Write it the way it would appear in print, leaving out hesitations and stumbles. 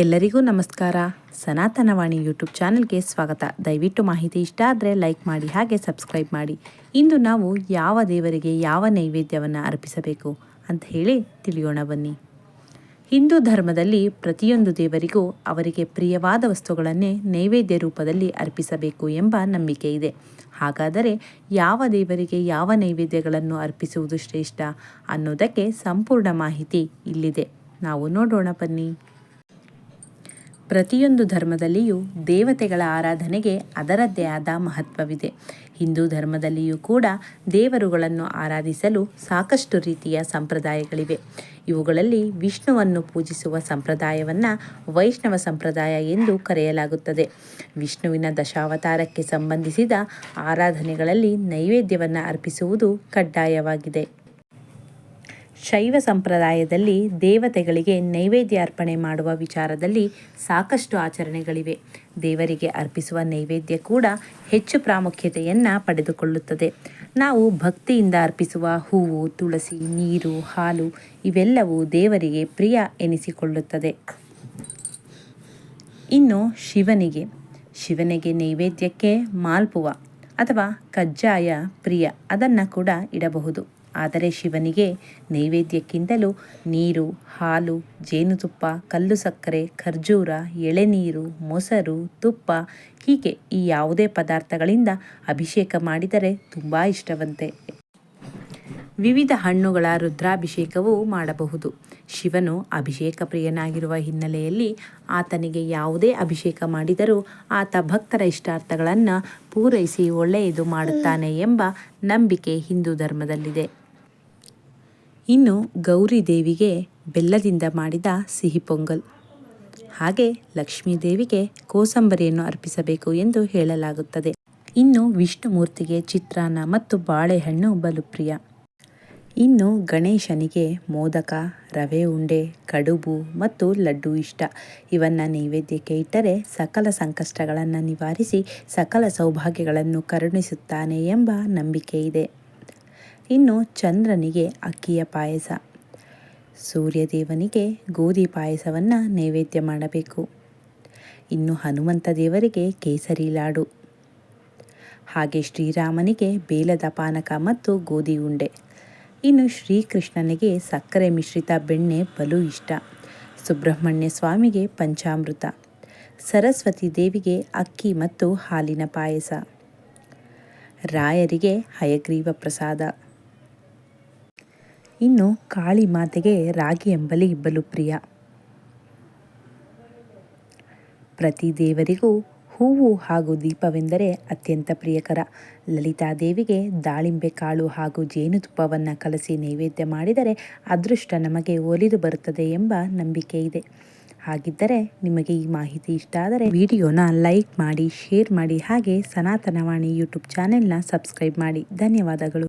ಎಲ್ಲರಿಗೂ ನಮಸ್ಕಾರ. ಸನಾತನವಾಣಿ ಯೂಟ್ಯೂಬ್ ಚಾನಲ್ಗೆ ಸ್ವಾಗತ. ದಯವಿಟ್ಟು ಮಾಹಿತಿ ಇಷ್ಟ ಆದರೆ ಲೈಕ್ ಮಾಡಿ, ಹಾಗೆ ಸಬ್ಸ್ಕ್ರೈಬ್ ಮಾಡಿ. ಇಂದು ನಾವು ಯಾವ ದೇವರಿಗೆ ಯಾವ ನೈವೇದ್ಯವನ್ನು ಅರ್ಪಿಸಬೇಕು ಅಂತ ಹೇಳಿ ತಿಳಿಯೋಣ ಬನ್ನಿ. ಹಿಂದೂ ಧರ್ಮದಲ್ಲಿ ಪ್ರತಿಯೊಂದು ದೇವರಿಗೂ ಅವರಿಗೆ ಪ್ರಿಯವಾದ ವಸ್ತುಗಳನ್ನೇ ನೈವೇದ್ಯ ರೂಪದಲ್ಲಿ ಅರ್ಪಿಸಬೇಕು ಎಂಬ ನಂಬಿಕೆ ಇದೆ. ಹಾಗಾದರೆ ಯಾವ ದೇವರಿಗೆ ಯಾವ ನೈವೇದ್ಯಗಳನ್ನು ಅರ್ಪಿಸುವುದು ಶ್ರೇಷ್ಠ ಅನ್ನೋದಕ್ಕೆ ಸಂಪೂರ್ಣ ಮಾಹಿತಿ ಇಲ್ಲಿದೆ. ನಾವು ನೋಡೋಣ ಬನ್ನಿ. ಪ್ರತಿಯೊಂದು ಧರ್ಮದಲ್ಲಿಯೂ ದೇವತೆಗಳ ಆರಾಧನೆಗೆ ಅದರದ್ದೇ ಆದ ಮಹತ್ವವಿದೆ. ಹಿಂದೂ ಧರ್ಮದಲ್ಲಿಯೂ ಕೂಡ ದೇವರುಗಳನ್ನು ಆರಾಧಿಸಲು ಸಾಕಷ್ಟು ರೀತಿಯ ಸಂಪ್ರದಾಯಗಳಿವೆ. ಇವುಗಳಲ್ಲಿ ವಿಷ್ಣುವನ್ನು ಪೂಜಿಸುವ ಸಂಪ್ರದಾಯವನ್ನು ವೈಷ್ಣವ ಸಂಪ್ರದಾಯ ಎಂದು ಕರೆಯಲಾಗುತ್ತದೆ. ವಿಷ್ಣುವಿನ ದಶಾವತಾರಕ್ಕೆ ಸಂಬಂಧಿಸಿದ ಆರಾಧನೆಗಳಲ್ಲಿ ನೈವೇದ್ಯವನ್ನು ಅರ್ಪಿಸುವುದು ಕಡ್ಡಾಯವಾಗಿದೆ. ಶೈವ ಸಂಪ್ರದಾಯದಲ್ಲಿ ದೇವತೆಗಳಿಗೆ ನೈವೇದ್ಯ ಅರ್ಪಣೆ ಮಾಡುವ ವಿಚಾರದಲ್ಲಿ ಸಾಕಷ್ಟು ಆಚರಣೆಗಳಿವೆ. ದೇವರಿಗೆ ಅರ್ಪಿಸುವ ನೈವೇದ್ಯ ಕೂಡ ಹೆಚ್ಚು ಪ್ರಾಮುಖ್ಯತೆಯನ್ನು ಪಡೆದುಕೊಳ್ಳುತ್ತದೆ. ನಾವು ಭಕ್ತಿಯಿಂದ ಅರ್ಪಿಸುವ ಹೂವು, ತುಳಸಿ, ನೀರು, ಹಾಲು ಇವೆಲ್ಲವೂ ದೇವರಿಗೆ ಪ್ರಿಯ ಎನಿಸಿಕೊಳ್ಳುತ್ತದೆ. ಇನ್ನು ಶಿವನಿಗೆ ನೈವೇದ್ಯಕ್ಕೆ ಮಾಲ್ಪುವ ಅಥವಾ ಕಜ್ಜಾಯ ಪ್ರಿಯ, ಅದನ್ನು ಕೂಡ ಇಡಬಹುದು. ಆದರೆ ಶಿವನಿಗೆ ನೈವೇದ್ಯಕ್ಕಿಂತಲೂ ನೀರು, ಹಾಲು, ಜೇನುತುಪ್ಪ, ಕಲ್ಲು ಸಕ್ಕರೆ, ಖರ್ಜೂರ, ಎಳೆನೀರು, ಮೊಸರು, ತುಪ್ಪ ಹೀಗೆ ಈ ಯಾವುದೇ ಪದಾರ್ಥಗಳಿಂದ ಅಭಿಷೇಕ ಮಾಡಿದರೆ ತುಂಬ ಇಷ್ಟವಂತೆ. ವಿವಿಧ ಹಣ್ಣುಗಳ ರುದ್ರಾಭಿಷೇಕವೂ ಮಾಡಬಹುದು. ಶಿವನು ಅಭಿಷೇಕ ಪ್ರಿಯನಾಗಿರುವ ಹಿನ್ನೆಲೆಯಲ್ಲಿ ಆತನಿಗೆ ಯಾವುದೇ ಅಭಿಷೇಕ ಮಾಡಿದರೂ ಆತ ಭಕ್ತರ ಇಷ್ಟಾರ್ಥಗಳನ್ನು ಪೂರೈಸಿ ಒಳ್ಳೆಯದು ಮಾಡುತ್ತಾನೆ ಎಂಬ ನಂಬಿಕೆ ಹಿಂದೂ ಧರ್ಮದಲ್ಲಿದೆ. ಇನ್ನು ಗೌರಿ ದೇವಿಗೆ ಬೆಲ್ಲದಿಂದ ಮಾಡಿದ ಸಿಹಿ ಪೊಂಗಲ್, ಹಾಗೆ ಲಕ್ಷ್ಮೀ ದೇವಿಗೆ ಕೋಸಂಬರಿಯನ್ನು ಅರ್ಪಿಸಬೇಕು ಎಂದು ಹೇಳಲಾಗುತ್ತದೆ. ಇನ್ನು ವಿಷ್ಣುಮೂರ್ತಿಗೆ ಚಿತ್ರಾನ್ನ ಮತ್ತು ಬಾಳೆಹಣ್ಣು ಬಲು ಪ್ರಿಯ. ಇನ್ನು ಗಣೇಶನಿಗೆ ಮೋದಕ, ರವೆ ಉಂಡೆ, ಕಡುಬು ಮತ್ತು ಲಡ್ಡು ಇಷ್ಟ. ಇವನ್ನು ನೈವೇದ್ಯಕ್ಕೆ ಇಟ್ಟರೆ ಸಕಲ ಸಂಕಷ್ಟಗಳನ್ನು ನಿವಾರಿಸಿ ಸಕಲ ಸೌಭಾಗ್ಯಗಳನ್ನು ಕರುಣಿಸುತ್ತಾನೆ ಎಂಬ ನಂಬಿಕೆ ಇದೆ. ಇನ್ನು ಚಂದ್ರನಿಗೆ ಅಕ್ಕಿಯ ಪಾಯಸ, ಸೂರ್ಯದೇವನಿಗೆ ಗೋಧಿ ಪಾಯಸವನ್ನು ನೈವೇದ್ಯ ಮಾಡಬೇಕು. ಇನ್ನು ಹನುಮಂತ ದೇವರಿಗೆ ಕೇಸರಿ ಲಾಡು, ಹಾಗೆ ಶ್ರೀರಾಮನಿಗೆ ಬೇಲದ ಪಾನಕ ಮತ್ತು ಗೋಧಿ ಉಂಡೆ. ಇನ್ನು ಶ್ರೀಕೃಷ್ಣನಿಗೆ ಸಕ್ಕರೆ ಮಿಶ್ರಿತ ಬೆಣ್ಣೆ ಬಲು ಇಷ್ಟ. ಸುಬ್ರಹ್ಮಣ್ಯ ಸ್ವಾಮಿಗೆ ಪಂಚಾಮೃತ, ಸರಸ್ವತಿ ದೇವಿಗೆ ಅಕ್ಕಿ ಮತ್ತು ಹಾಲಿನ ಪಾಯಸ, ರಾಯರಿಗೆ ಹಯಗ್ರೀವ ಪ್ರಸಾದ. ಇನ್ನು ಕಾಳಿ ಮಾತೆಗೆ ರಾಗಿ ಅಂಬಲಿ ಬಲು ಪ್ರಿಯ. ಪ್ರತಿ ದೇವರಿಗೂ ಹೂವು ಹಾಗೂ ದೀಪವೆಂದರೆ ಅತ್ಯಂತ ಪ್ರಿಯಕರ. ಲಲಿತಾದೇವಿಗೆ ದಾಳಿಂಬೆ ಕಾಳು ಹಾಗೂ ಜೇನುತುಪ್ಪವನ್ನು ಕಲಸಿ ನೈವೇದ್ಯ ಮಾಡಿದರೆ ಅದೃಷ್ಟ ನಮಗೆ ಒಲಿದು ಬರುತ್ತದೆ ಎಂಬ ನಂಬಿಕೆ ಇದೆ. ಹಾಗಿದ್ದರೆ ನಿಮಗೆ ಈ ಮಾಹಿತಿ ಇಷ್ಟ ಆದರೆ ವಿಡಿಯೋನ ಲೈಕ್ ಮಾಡಿ, ಶೇರ್ ಮಾಡಿ, ಹಾಗೆ ಸನಾತನವಾಣಿ ಯೂಟ್ಯೂಬ್ ಚಾನೆಲ್ನ ಸಬ್ಸ್ಕ್ರೈಬ್ ಮಾಡಿ. ಧನ್ಯವಾದಗಳು.